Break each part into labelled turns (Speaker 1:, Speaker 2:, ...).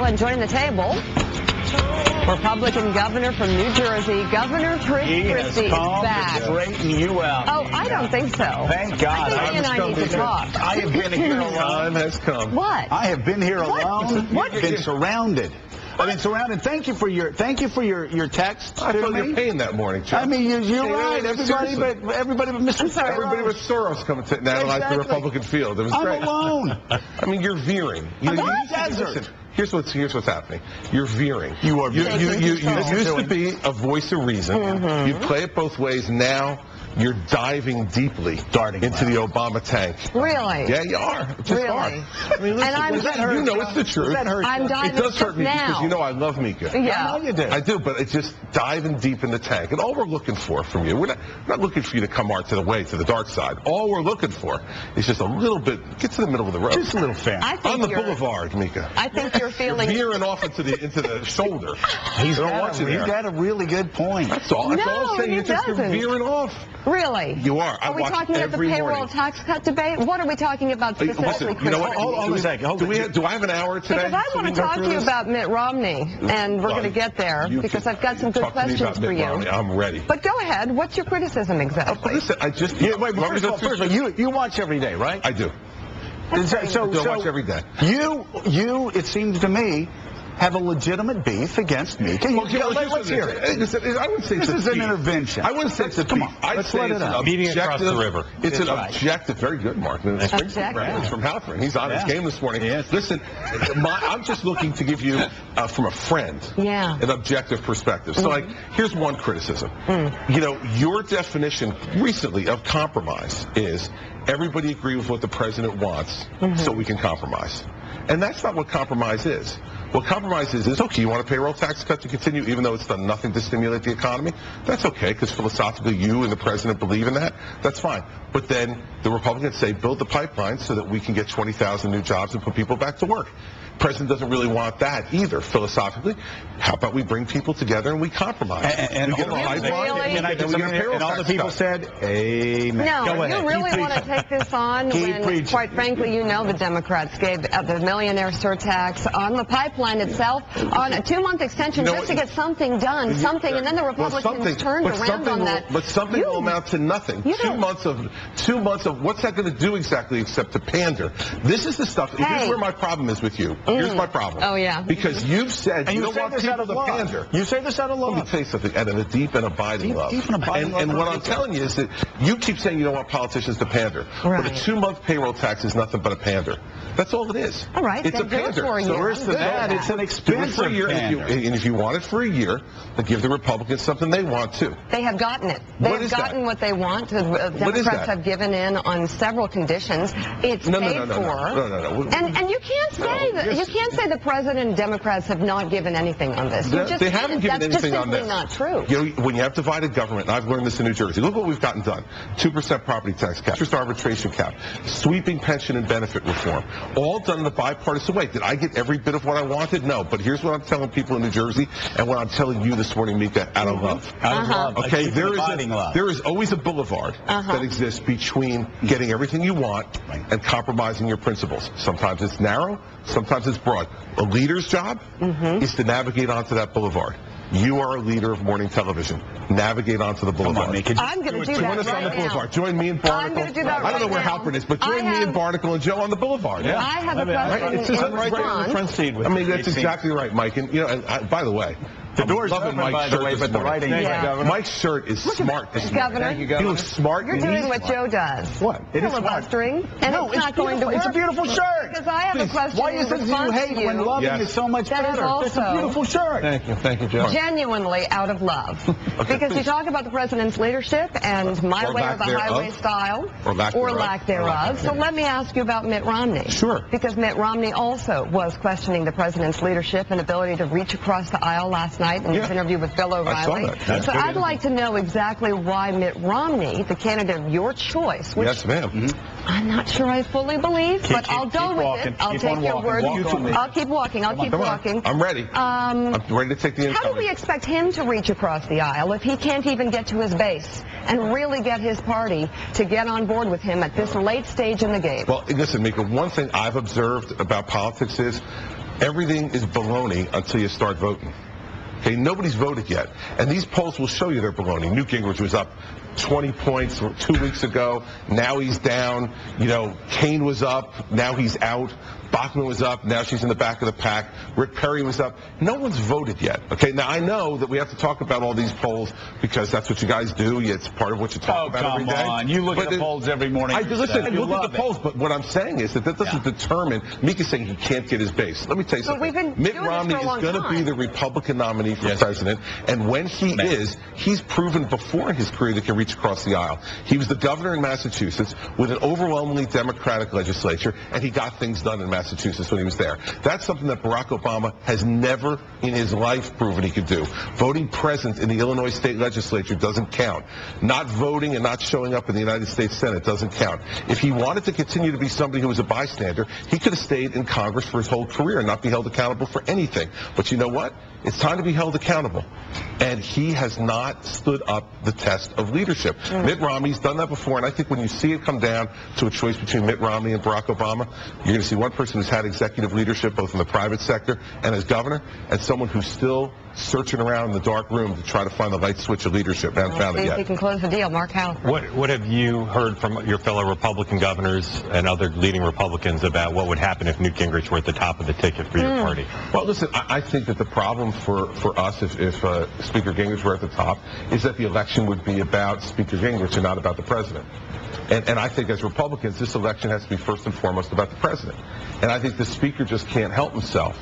Speaker 1: And joining the table, Republican governor from New Jersey, Governor Christie is back.
Speaker 2: To straighten you out.
Speaker 1: Oh, I don't think so.
Speaker 2: Thank God.
Speaker 1: I think he and I need to talk.
Speaker 2: I have been here alone.
Speaker 3: Time has come.
Speaker 1: What?
Speaker 2: I have been here alone.
Speaker 1: What?
Speaker 2: I've been surrounded. I've been surrounded. Thank you for your text.
Speaker 3: I felt your pain that morning, Chuck.
Speaker 2: I mean, you're right. Everybody but Mr.
Speaker 1: sorry,
Speaker 3: Everybody but Soros coming to analyze the Republican field. It was great.
Speaker 2: I'm alone.
Speaker 3: I mean, you're veering.
Speaker 2: I'm in the desert.
Speaker 3: Listen, here's what's happening. You're veering.
Speaker 2: You are veering.
Speaker 3: You used to be a voice of reason.
Speaker 1: Mm-hmm.
Speaker 3: You play it both ways. Now you're diving deeply into the Obama tank.
Speaker 1: Really?
Speaker 3: Yeah, you are. Just
Speaker 1: Really?
Speaker 3: are. I mean, listen,
Speaker 1: And I'm
Speaker 3: does that hurt? You know it's the truth.
Speaker 2: That hurt.
Speaker 1: I'm diving
Speaker 3: It does hurt me
Speaker 1: now.
Speaker 3: because you know I love Mika.
Speaker 1: Yeah.
Speaker 2: I know you do.
Speaker 3: I do, but it's just diving deep in the tank. And all we're looking for from you, we're not looking for you to come to the dark side. All we're looking for is just a little bit, get to the middle of the road.
Speaker 2: Just a little fan.
Speaker 3: On the boulevard, Mika.
Speaker 1: I think you're feeling...
Speaker 3: You're veering off into the shoulder.
Speaker 2: He's
Speaker 3: there.
Speaker 2: got a really good point.
Speaker 3: That's all. That's all I'm saying.
Speaker 1: he
Speaker 3: You're just
Speaker 1: doesn't.
Speaker 3: veering off.
Speaker 1: Really?
Speaker 3: You are.
Speaker 1: Are we talking about the payroll tax cut debate? What are we talking about specifically,
Speaker 3: Listen, you know what?
Speaker 1: Christie?
Speaker 2: Hold on a second.
Speaker 3: Do I have an hour today?
Speaker 1: Because I want to talk to you about Mitt Romney, and we're going to get there,
Speaker 3: You
Speaker 1: because
Speaker 3: can
Speaker 1: I've got some good
Speaker 3: talk to me
Speaker 1: questions
Speaker 3: about
Speaker 1: for
Speaker 3: Mitt
Speaker 1: you.
Speaker 3: Romney. I'm ready.
Speaker 1: But go ahead. What's your criticism exactly?
Speaker 3: Listen, I just...
Speaker 2: Wait, but first of all, you watch every day, right?
Speaker 3: I do.
Speaker 2: So
Speaker 3: I watch every day.
Speaker 2: You, it seems to me, have a legitimate beef against me. Let's hear it.
Speaker 3: I wouldn't say
Speaker 2: This is an intervention.
Speaker 3: I wouldn't say it's a
Speaker 2: Come
Speaker 3: beef.
Speaker 2: on,
Speaker 3: I'd
Speaker 2: let's
Speaker 3: say
Speaker 2: let
Speaker 3: it's
Speaker 2: it out.
Speaker 3: an
Speaker 4: Meeting across the river.
Speaker 3: It's an
Speaker 2: That's right.
Speaker 3: objective. Very good, Mark.
Speaker 1: Objective.
Speaker 3: He's from Halford. He's on his
Speaker 2: Yeah.
Speaker 3: game this morning.
Speaker 2: Yes.
Speaker 3: Listen, I'm just looking to give you, from a friend, an objective perspective. So, here's one criticism. You know, your definition recently of compromise is everybody agree with what the president wants so we can compromise. And that's not what compromise is. What compromise is okay, you want a payroll tax cut to continue even though it's done nothing to stimulate the economy? That's okay, because philosophically you and the president believe in that. That's fine. But then the Republicans say build the pipeline so that we can get 20,000 new jobs and put people back to work. The president doesn't really want that either, philosophically. How about we bring people together and we compromise?
Speaker 2: And
Speaker 3: we get a pipeline,
Speaker 2: and all the people said, amen.
Speaker 1: No, you really want to take this on when, quite frankly, you know the Democrats gave the millionaire surtax on the pipeline itself on a 2-month extension just to get something done, and then the Republicans turned around on that.
Speaker 3: But something will amount to nothing. 2 months of what's that going to do exactly except to pander? This is the stuff. Here's where my problem is with you. Here's my problem.
Speaker 1: Oh, yeah.
Speaker 3: Because you've said you don't want people to pander.
Speaker 2: You say this out of love.
Speaker 3: Let me tell you something. Out of a deep and abiding love.
Speaker 2: Deep and abiding love.
Speaker 3: And what I'm telling you is that you keep saying you don't want politicians to pander.
Speaker 1: Right.
Speaker 3: But a 2-month payroll tax is nothing but a pander. That's all it is.
Speaker 1: All right.
Speaker 3: It's a pander.
Speaker 2: So where's the bad? It's an expensive pander.
Speaker 3: And if you want it for a year, then give the Republicans something they want too.
Speaker 1: They have gotten it. They have gotten what they want. The Democrats have given in on several conditions. It's paid for.
Speaker 3: No.
Speaker 1: And you can't say that. You can't say the president and Democrats have not given anything on this.
Speaker 3: They haven't given anything on this.
Speaker 1: That's just simply not true.
Speaker 3: You know, when you have divided government, and I've learned this in New Jersey, look what we've gotten done. 2% property tax cap, interest arbitration cap, sweeping pension and benefit reform, all done in a bipartisan way. Did I get every bit of what I wanted? No. But here's what I'm telling people in New Jersey and what I'm telling you this morning, Mika, out of love.
Speaker 2: Out of love.
Speaker 3: Okay, there is always a boulevard that exists between getting everything you want and compromising your principles. Sometimes it's narrow, sometimes it's broad. A leader's job is to navigate onto that boulevard. You are a leader of morning television. Navigate onto the boulevard.
Speaker 1: I'm going to do that
Speaker 3: Join us on the boulevard. Join me and Barnacle.
Speaker 1: I'm going to do that
Speaker 3: I don't know where Halpern is, but join me and Barnacle and Joe on the boulevard.
Speaker 1: Yeah. I have a question
Speaker 3: It's just right there in the front seat. I mean, that's exactly right, Mike. And, you know, and by the way,
Speaker 2: the door's open, by the way, but the writing is Governor.
Speaker 3: Mike's shirt is smart this morning.
Speaker 1: Governor.
Speaker 2: Thank you, Governor.
Speaker 3: He looks smart.
Speaker 1: You're doing what Joe does.
Speaker 3: What?
Speaker 2: It is
Speaker 1: filibustering, and it's not going to work.
Speaker 2: It's a beautiful shirt.
Speaker 1: Because I have a question.
Speaker 2: Why is it you hate when loving is so much
Speaker 1: better?
Speaker 2: It's a beautiful shirt.
Speaker 3: Thank you, Joe.
Speaker 1: Genuinely out of love. Because you talk about the president's leadership and my way or the highway style, or lack thereof. So let me ask you about Mitt Romney.
Speaker 3: Sure.
Speaker 1: Because Mitt Romney also was questioning the president's leadership and ability to reach across the aisle last night in his interview with Bill O'Reilly. So I'd like to know exactly why Mitt Romney, the candidate of your choice, which
Speaker 3: yes, ma'am.
Speaker 1: I'm not sure I fully believe, but I'll go with it. I'll take your word. I'll keep walking. I'll keep walking.
Speaker 3: I'm ready. I'm ready to take the incoming.
Speaker 1: How do we expect him to reach across the aisle if he can't even get to his base and really get his party to get on board with him at this late stage in the game?
Speaker 3: Well, listen, Mika, one thing I've observed about politics is everything is baloney until you start voting. Okay, nobody's voted yet. And these polls will show you they're baloney. Newt Gingrich was up 20 points 2 weeks ago. Now he's down. You know, Kane was up. Now he's out. Bachmann was up. Now she's in the back of the pack. Rick Perry was up. No one's voted yet. Okay, now I know that we have to talk about all these polls because that's what you guys do. It's part of what you talk about every day.
Speaker 2: Oh, come on. You look at the polls every morning.
Speaker 3: I look at the polls, but what I'm saying is that doesn't determine. Mika's saying he can't get his base. Let me tell you something. Mitt Romney is going to be the Republican nominee for president, and when he is, he's proven before in his career that he can reach across the aisle. He was the governor in Massachusetts with an overwhelmingly Democratic legislature, and he got things done in Massachusetts when he was there. That's something that Barack Obama has never in his life proven he could do. Voting present in the Illinois state legislature doesn't count. Not voting and not showing up in the United States Senate doesn't count. If he wanted to continue to be somebody who was a bystander, he could have stayed in Congress for his whole career and not be held accountable for anything. But you know what? It's time to be held accountable. And he has not stood up the test of leadership. Mitt Romney's done that before, and I think when you see it come down to a choice between Mitt Romney and Barack Obama, you're going to see one person who's had executive leadership both in the private sector and as governor, and someone who's still searching around in the dark room to try to find the light switch of leadership. Haven't found it yet.
Speaker 1: You can close the deal. Mark Howe.
Speaker 4: What have you heard from your fellow Republican governors and other leading Republicans about what would happen if Newt Gingrich were at the top of the ticket for your party?
Speaker 3: Well, listen, I think that the problem for us, if Speaker Gingrich were at the top, is that the election would be about Speaker Gingrich and not about the president. And I think as Republicans, this election has to be first and foremost about the president. And I think the Speaker just can't help himself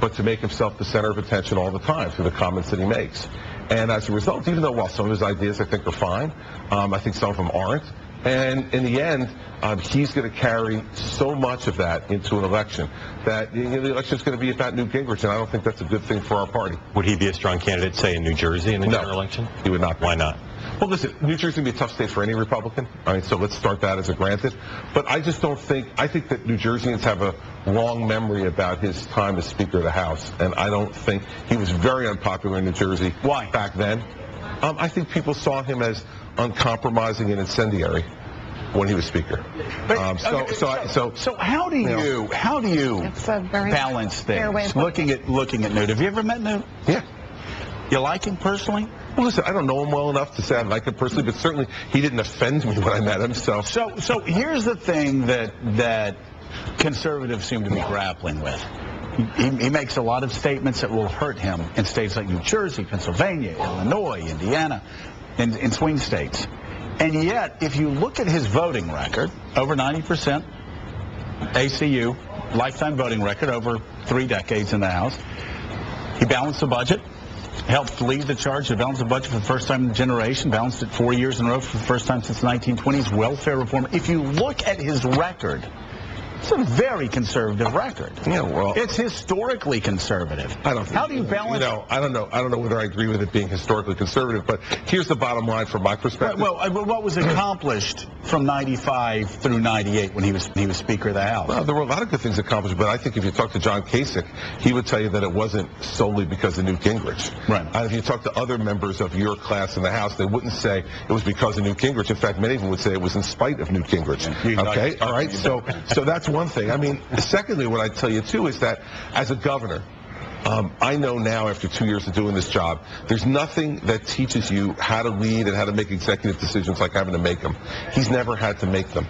Speaker 3: but to make himself the center of attention all the time through the comments that he makes. And as a result, even though while some of his ideas I think are fine, I think some of them aren't. And in the end, he's going to carry so much of that into an election that the election is going to be about Newt Gingrich, and I don't think that's a good thing for our party.
Speaker 4: Would he be a strong candidate, say, in New Jersey in the general election?
Speaker 3: He would not.
Speaker 4: Why not?
Speaker 3: Well, listen, New Jersey would be a tough state for any Republican. All right, so let's start that as a granted. But I just don't think, I think that New Jerseyans have a long memory about his time as Speaker of the House, and I don't think he was very unpopular in New Jersey.
Speaker 2: Why?
Speaker 3: Back then. I think people saw him as uncompromising and incendiary when he was Speaker.
Speaker 2: So how do you balance things? Looking at Newt, have you ever met Newt?
Speaker 3: Yeah.
Speaker 2: You like him personally?
Speaker 3: Well, listen, I don't know him well enough to say I like him personally, but certainly he didn't offend me when I met him. So
Speaker 2: here's the thing that conservatives seem to be grappling with. He makes a lot of statements that will hurt him in states like New Jersey, Pennsylvania, Illinois, Indiana, in swing states. And yet, if you look at his voting record, over 90% ACU, lifetime voting record over 3 decades in the House, he balanced the budget, helped lead the charge to balance the budget for the first time in a generation, balanced it 4 years in a row for the first time since the 1920s, welfare reform. If you look at his record, it's a very conservative record.
Speaker 3: Yeah, well,
Speaker 2: it's historically conservative.
Speaker 3: I don't think,
Speaker 2: how do you balance?
Speaker 3: I don't know whether I agree with it being historically conservative, but here's the bottom line from my perspective.
Speaker 2: Well, what was accomplished from 95 through 98 when he was Speaker of the House?
Speaker 3: Well, there were a lot of good things accomplished, but I think if you talk to John Kasich, he would tell you that it wasn't solely because of Newt Gingrich.
Speaker 2: Right.
Speaker 3: And if you talk to other members of your class in the House, they wouldn't say it was because of Newt Gingrich. In fact, many of them would say it was in spite of Newt Gingrich. Okay, all right. So that's one thing. I mean, secondly, what I'd tell you too is that as a governor, I know now after 2 years of doing this job, there's nothing that teaches you how to lead and how to make executive decisions like having to make them. He's never had to make them.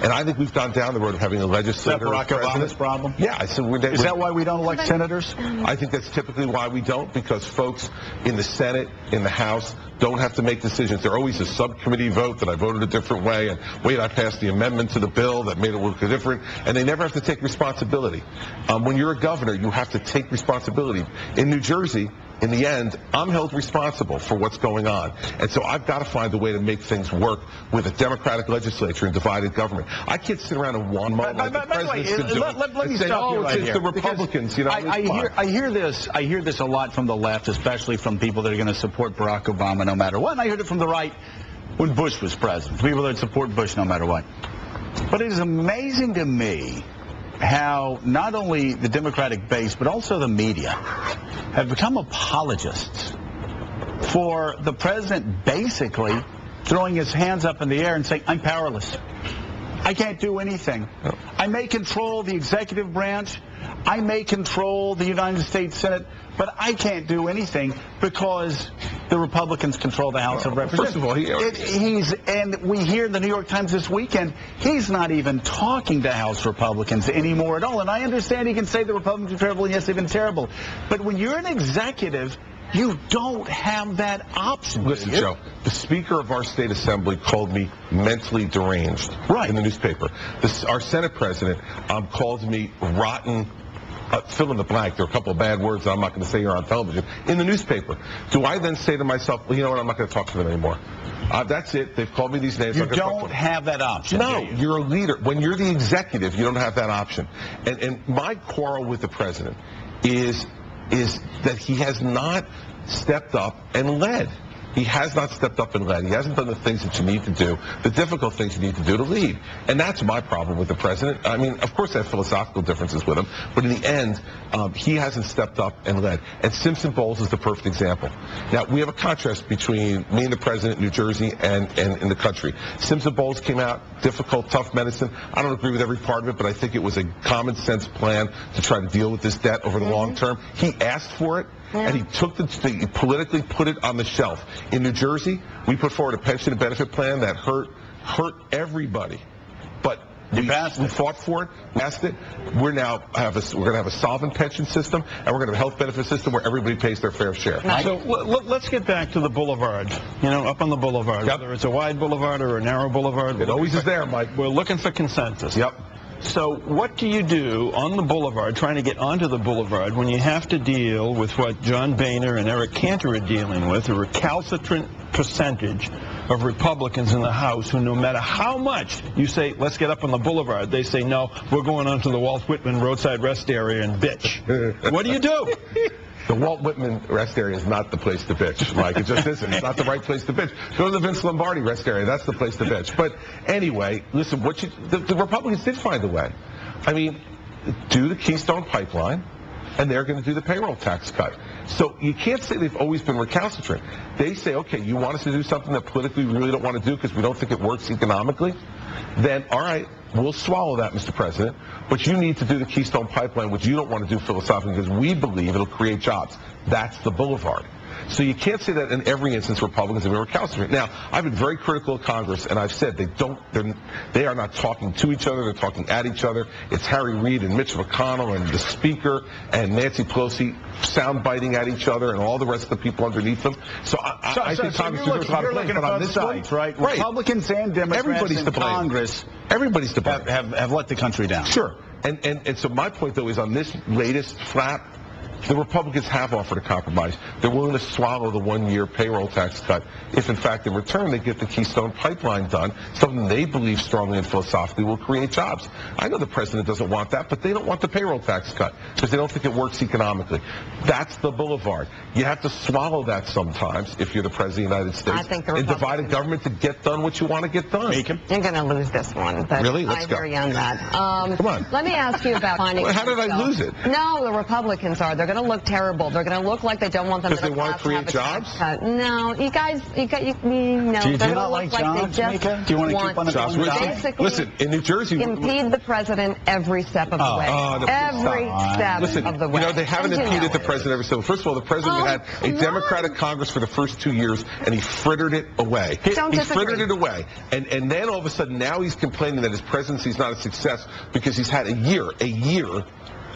Speaker 3: And I think we've gone down the road of having a legislator.
Speaker 2: Is that Barack Obama's problem?
Speaker 3: Yeah.
Speaker 2: Is that why we don't elect senators?
Speaker 3: I think that's typically why we don't, because folks in the Senate, in the House, don't have to make decisions. They're always a subcommittee vote that I voted a different way, and wait, I passed the amendment to the bill that made it look different, and they never have to take responsibility. When you're a governor, you have to take responsibility. In New Jersey, in the end, I'm held responsible for what's going on. And so I've got to find a way to make things work with a Democratic legislature and divided government. I can't sit around and one like the president's been doing.
Speaker 2: Let me stop you right here.
Speaker 3: The Republicans, you know.
Speaker 2: I hear this a lot from the left, especially from people that are going to support Barack Obama no matter what. And I heard it from the right when Bush was president. People that support Bush no matter what. But it is amazing to me how not only the Democratic base, but also the media have become apologists for the president basically throwing his hands up in the air and saying, I'm powerless. I can't do anything. I may control the executive branch. I may control the United States Senate, but I can't do anything because the Republicans control the House of Representatives.
Speaker 3: First of all,
Speaker 2: and we hear in the New York Times this weekend, he's not even talking to House Republicans anymore at all. And I understand he can say the Republicans are terrible, and yes, they've been terrible. But when you're an executive, you don't have that option.
Speaker 3: Listen, Joe, the Speaker of our state assembly called me mentally deranged in the newspaper. Our Senate President called me rotten, fill in the blank. There are a couple of bad words that I'm not going to say here on television, in the newspaper. Do I then say to myself, well, you know what, I'm not going to talk to them anymore? That's it. They've called me these names.
Speaker 2: You don't have that option.
Speaker 3: No, you're a leader. When you're the executive, you don't have that option. And my quarrel with the president is that he has not stepped up and led. He has not stepped up and led. He hasn't done the things that you need to do, the difficult things you need to do to lead. And that's my problem with the president. I mean, of course I have philosophical differences with him, but in the end, he hasn't stepped up and led. And Simpson Bowles is the perfect example. Now, we have a contrast between me and the president in New Jersey and in the country. Simpson Bowles came out, difficult, tough medicine. I don't agree with every part of it, but I think it was a common sense plan to try to deal with this debt over the long term. He asked for it. And he took he politically put it on the shelf. In New Jersey, we put forward a pension and benefit plan that hurt everybody. But we fought for it, passed it. We're going to have a solvent pension system, and we're going to have a health benefit system where everybody pays their fair share.
Speaker 5: So let's get back to the boulevard. You know, up on the boulevard, whether it's a wide boulevard or a narrow boulevard.
Speaker 3: It always is there, Mike.
Speaker 5: We're looking for consensus.
Speaker 3: Yep.
Speaker 5: So what do you do on the boulevard, trying to get onto the boulevard, when you have to deal with what John Boehner and Eric Cantor are dealing with, a recalcitrant percentage of Republicans in the House who, no matter how much you say, let's get up on the boulevard, they say, no, we're going onto the Walt Whitman roadside rest area and bitch. What do you do?
Speaker 3: The Walt Whitman rest area is not the place to bitch, Mike. It just isn't. It's not the right place to bitch. Go to the Vince Lombardi rest area. That's the place to bitch. But anyway, listen, the Republicans did find a way. I mean, do the Keystone Pipeline, and they're going to do the payroll tax cut. So you can't say they've always been recalcitrant. They say, okay, you want us to do something that politically we really don't want to do because we don't think it works economically? Then, all right, we'll swallow that, Mr. President, but you need to do the Keystone Pipeline, which you don't want to do philosophically because we believe it'll create jobs. That's the boulevard. So you can't say that in every instance Republicans have been recalcitrant. Now, I've been very critical of Congress, and I've said they are not talking to each other, they're talking at each other. It's Harry Reid and Mitch McConnell and the Speaker and Nancy Pelosi sound-biting at each other and all the rest of the people underneath them. So I think Congress deserves a lot of blame, but on this one,
Speaker 2: right? Republicans and Democrats in Congress,
Speaker 3: everybody's to blame.
Speaker 2: Have let the country down.
Speaker 3: Sure. And so my point, though, is on this latest flap, the Republicans have offered a compromise. They're willing to swallow the one-year payroll tax cut if, in fact, in return, they get the Keystone Pipeline done, something they believe strongly and philosophically will create jobs. I know the president doesn't want that, but they don't want the payroll tax cut because they don't think it works economically. That's the boulevard. You have to swallow that sometimes if you're the president of the United States.
Speaker 1: I think
Speaker 3: and divide a government to get done what you want to get done.
Speaker 1: You're going to lose this one. But
Speaker 3: really? Let's go.
Speaker 1: I hear you on that.
Speaker 3: Come on.
Speaker 1: Let me ask you about finding.
Speaker 3: Well, how did I lose it?
Speaker 1: No, the Republicans are. They're going to look terrible. They're going to look like they don't want them to
Speaker 3: want to create jobs?
Speaker 1: No, you guys, know,
Speaker 2: do you not like jobs, Mika? Do you want to keep on the
Speaker 3: jobs?
Speaker 1: Basically,
Speaker 3: listen, in New Jersey,
Speaker 1: impede the president every step of the way. Every step of the way.
Speaker 3: You know, they haven't impeded the president every step. First of all, the president had a Democratic Congress for the first 2 years, and he frittered it away. He frittered it away. And then all of a sudden, now he's complaining that his presidency is not a success because he's had a year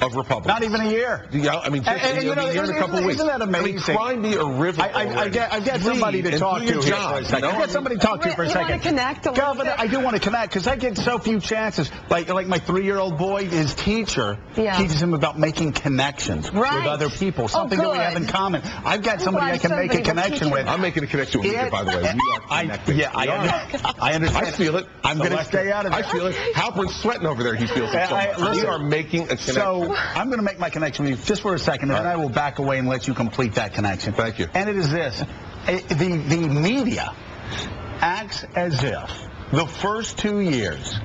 Speaker 3: of Republicans.
Speaker 2: Not even a year.
Speaker 3: Yeah, I mean, just a year and a couple of weeks.
Speaker 2: Isn't that amazing?
Speaker 3: I mean, cry me a river.
Speaker 2: I've got somebody to talk to here for a second. I've got somebody to talk to for a second.
Speaker 1: You want to connect a little bit?
Speaker 2: I do want to connect because I get so few chances. Like my 3-year-old boy, his teacher teaches him about making connections with other people, something that we have in common. I've got somebody I can make a connection with.
Speaker 3: I'm making a connection with you, by the way. We are connected.
Speaker 2: I understand.
Speaker 3: I feel it.
Speaker 2: I'm going to stay out of it.
Speaker 3: I feel it. Halpern's sweating over there. He feels it. We are making a connection.
Speaker 2: So I'm going to make my connection with you just for a second, and then I will back away and let you complete that connection.
Speaker 3: Thank you.
Speaker 2: And it is this. The media acts as if the first 2 years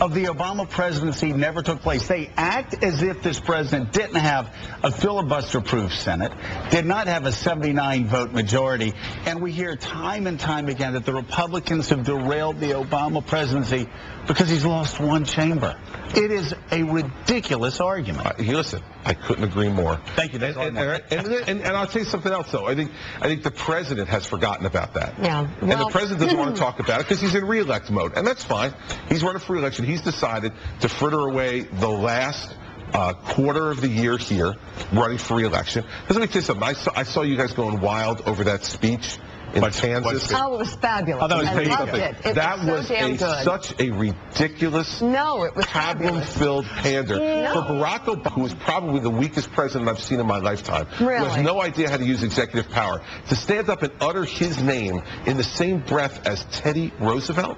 Speaker 2: of the Obama presidency never took place. They act as if this president didn't have a filibuster-proof Senate, did not have a 79-vote majority, and we hear time and time again that the Republicans have derailed the Obama presidency because he's lost one chamber. It is a ridiculous argument.
Speaker 3: Listen, I couldn't agree more.
Speaker 2: Thank you.
Speaker 3: And I'll tell you something else, though. I think the president has forgotten about that.
Speaker 1: Yeah. Well,
Speaker 3: and the president doesn't want to talk about it because he's in re-elect mode, and that's fine. He's running for re-election. He's decided to fritter away the last quarter of the year here running for re-election. Let me tell you something. I saw you guys going wild over that speech in Kansas.
Speaker 1: Oh, it was fabulous. I loved it.
Speaker 3: That was such a ridiculous, problem-filled pander for Barack Obama, who was probably the weakest president I've seen in my lifetime.
Speaker 1: Really?
Speaker 3: Who has no idea how to use executive power. To stand up and utter his name in the same breath as Teddy Roosevelt?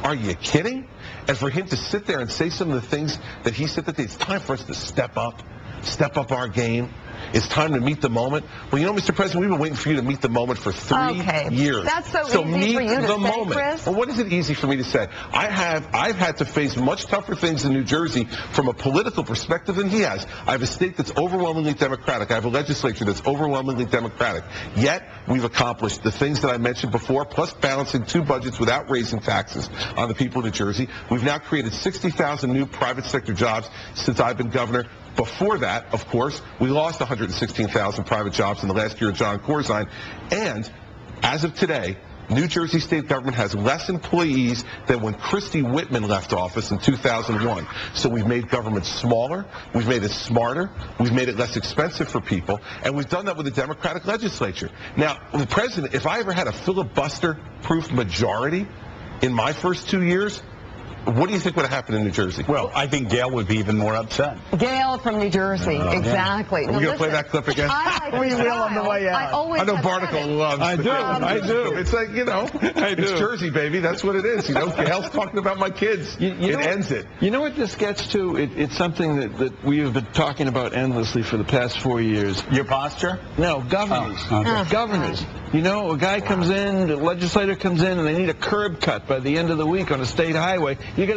Speaker 3: Are you kidding? And for him to sit there and say some of the things that he said, that it's time for us to step up our game. It's time to meet the moment. Well, you know, Mr. President, we've been waiting for you to meet the moment for 3 years.
Speaker 1: That's so easy for you to say, Chris.
Speaker 3: Well, what is it easy for me to say? I've had to face much tougher things in New Jersey from a political perspective than he has. I have a state that's overwhelmingly Democratic. I have a legislature that's overwhelmingly Democratic. Yet, we've accomplished the things that I mentioned before, plus balancing 2 budgets without raising taxes on the people of New Jersey. We've now created 60,000 new private sector jobs since I've been governor. Before that, of course, we lost 116,000 private jobs in the last year of John Corzine. And as of today, New Jersey state government has less employees than when Christie Whitman left office in 2001. So we've made government smaller, we've made it smarter, we've made it less expensive for people, and we've done that with a Democratic legislature. Now, the president, if I ever had a filibuster-proof majority in my first 2 years, what do you think would have happened in New Jersey?
Speaker 2: Well, I think Gail would be even more upset.
Speaker 1: Gail from New Jersey, exactly.
Speaker 3: Are we going to play that clip again?
Speaker 2: We will on the way out.
Speaker 3: I know Barnacle loves
Speaker 5: I do.
Speaker 3: It's like, it's Jersey, baby. That's what it is. Gail's talking about my kids. It ends it.
Speaker 5: You know what this gets to? It's something that we have been talking about endlessly for the past 4 years.
Speaker 2: Your posture?
Speaker 5: No, governors.
Speaker 2: Oh, okay.
Speaker 5: Governors. You know, a guy comes in, the legislator comes in, and they need a curb cut by the end of the week on a state guess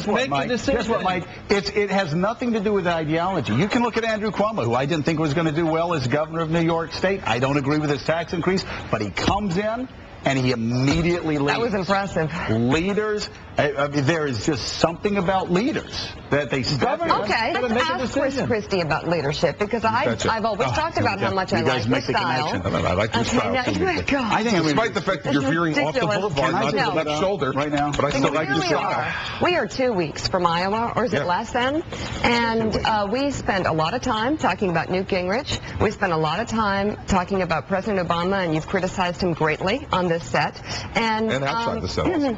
Speaker 5: what, Mike? Guess what, Mike? It has nothing to do with ideology. You can look at Andrew Cuomo, who I didn't think was going to do well as governor of New York State. I don't agree with his tax increase, but he comes in and he immediately leads.
Speaker 1: That was impressive.
Speaker 2: Leaders, I mean, there is just something about leaders that they step in.
Speaker 1: Okay, let's ask Chris Christie about leadership, because I've always talked about how much I like his style.
Speaker 3: I like your style.
Speaker 1: I
Speaker 3: think despite the fact that you're veering off the boulevard, not to the left shoulder,
Speaker 2: right now,
Speaker 3: but I still like your style.
Speaker 1: We are 2 weeks from Iowa, or is it less than? And we spent a lot of time talking about Newt Gingrich. We spent a lot of time talking about President Obama, and you've criticized him greatly on this set. And
Speaker 3: outside the set also.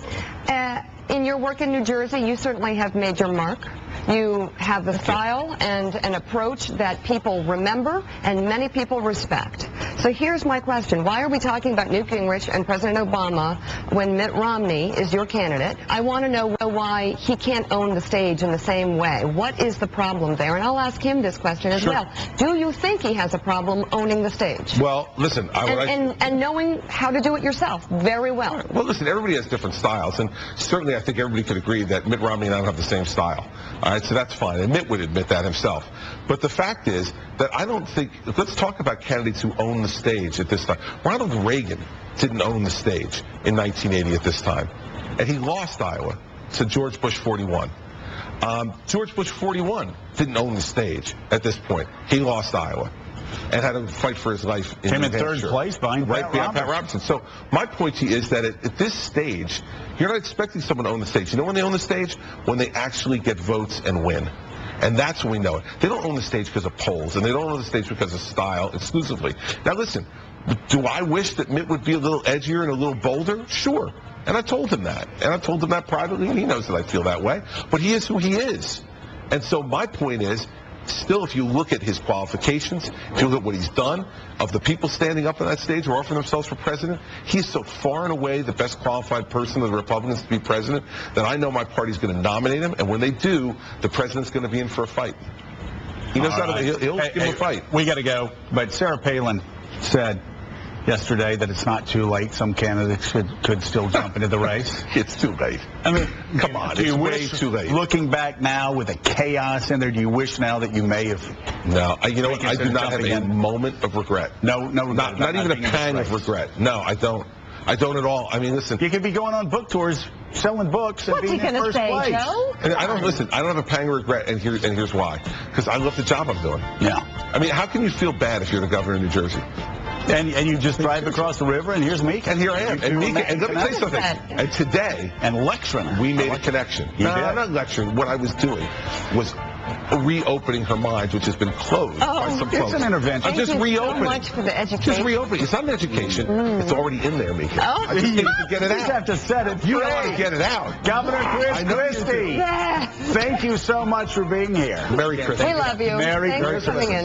Speaker 1: In your work in New Jersey, you certainly have made your mark. You have the style and an approach that people remember and many people respect. So here's my question. Why are we talking about Newt Gingrich and President Obama when Mitt Romney is your candidate? I want to know why he can't own the stage in the same way. What is the problem there? And I'll ask him this question as well. Do you think he has a problem owning the stage?
Speaker 3: Well, listen.
Speaker 1: And knowing how to do it yourself very well.
Speaker 3: Right. Well, listen, everybody has different styles, and certainly I think everybody could agree that Mitt Romney and I don't have the same style. All right, so that's fine. And Mitt would admit that himself. But the fact is that I don't think, let's talk about candidates who own the stage at this time. Ronald Reagan didn't own the stage in 1980 at this time. And he lost Iowa to George Bush 41. George Bush 41 didn't own the stage at this point. He lost Iowa and had to fight for his life in New Hampshire.
Speaker 2: Came in third place behind
Speaker 3: Pat Robertson. So my point to you is that at this stage, you're not expecting someone to own the stage. You know when they own the stage? When they actually get votes and win. And that's when we know it. They don't own the stage because of polls, and they don't own the stage because of style exclusively. Now listen, do I wish that Mitt would be a little edgier and a little bolder? Sure. And I told him that. And I told him that privately, and he knows that I feel that way. But he is who he is. And so my point is, still, if you look at his qualifications, if you look at what he's done, of the people standing up on that stage or offering themselves for president, he's so far and away the best qualified person of the Republicans to be president that I know my party's going to nominate him, and when they do, the president's going to be in for a fight. He knows how to, he'll give him a fight.
Speaker 2: We got to go, but Sarah Palin said, yesterday that it's not too late. Some candidates could still jump into the race.
Speaker 3: It's too late.
Speaker 2: I mean,
Speaker 3: come on, it's way too late.
Speaker 2: Looking back now with the chaos in there, do you wish now that you may have?
Speaker 3: No, you know what? I do not have a moment of regret.
Speaker 2: No,
Speaker 3: not even a pang of regret. No, I don't. I don't at all. I mean, listen.
Speaker 2: You could be going on book tours, selling books, and being in first place.
Speaker 1: Joe?
Speaker 3: And I don't listen. I don't have a pang of regret, and here's why. Because I love the job I'm doing.
Speaker 2: Yeah.
Speaker 3: I mean, how can you feel bad if you're the governor of New Jersey?
Speaker 2: And you just drive across the river, and here's Mika.
Speaker 3: And here I am. And Mika, and let me tell you something. And today,
Speaker 2: and lecturing,
Speaker 3: we made a connection. No, I'm not lecturing. What I was doing was reopening her mind, which has been closed by some folks.
Speaker 2: It's an intervention.
Speaker 3: I'm just reopening.
Speaker 1: So much for the education.
Speaker 3: Just reopening. It's not an education. It's already in there, Mika.
Speaker 1: Oh.
Speaker 3: I just need to get it out.
Speaker 2: You just have to set it free.
Speaker 3: You want to get it out.
Speaker 2: Governor Christie, thank you so much for being here.
Speaker 3: Merry Christmas.
Speaker 1: We love you.
Speaker 2: Merry
Speaker 1: Thanks for coming in.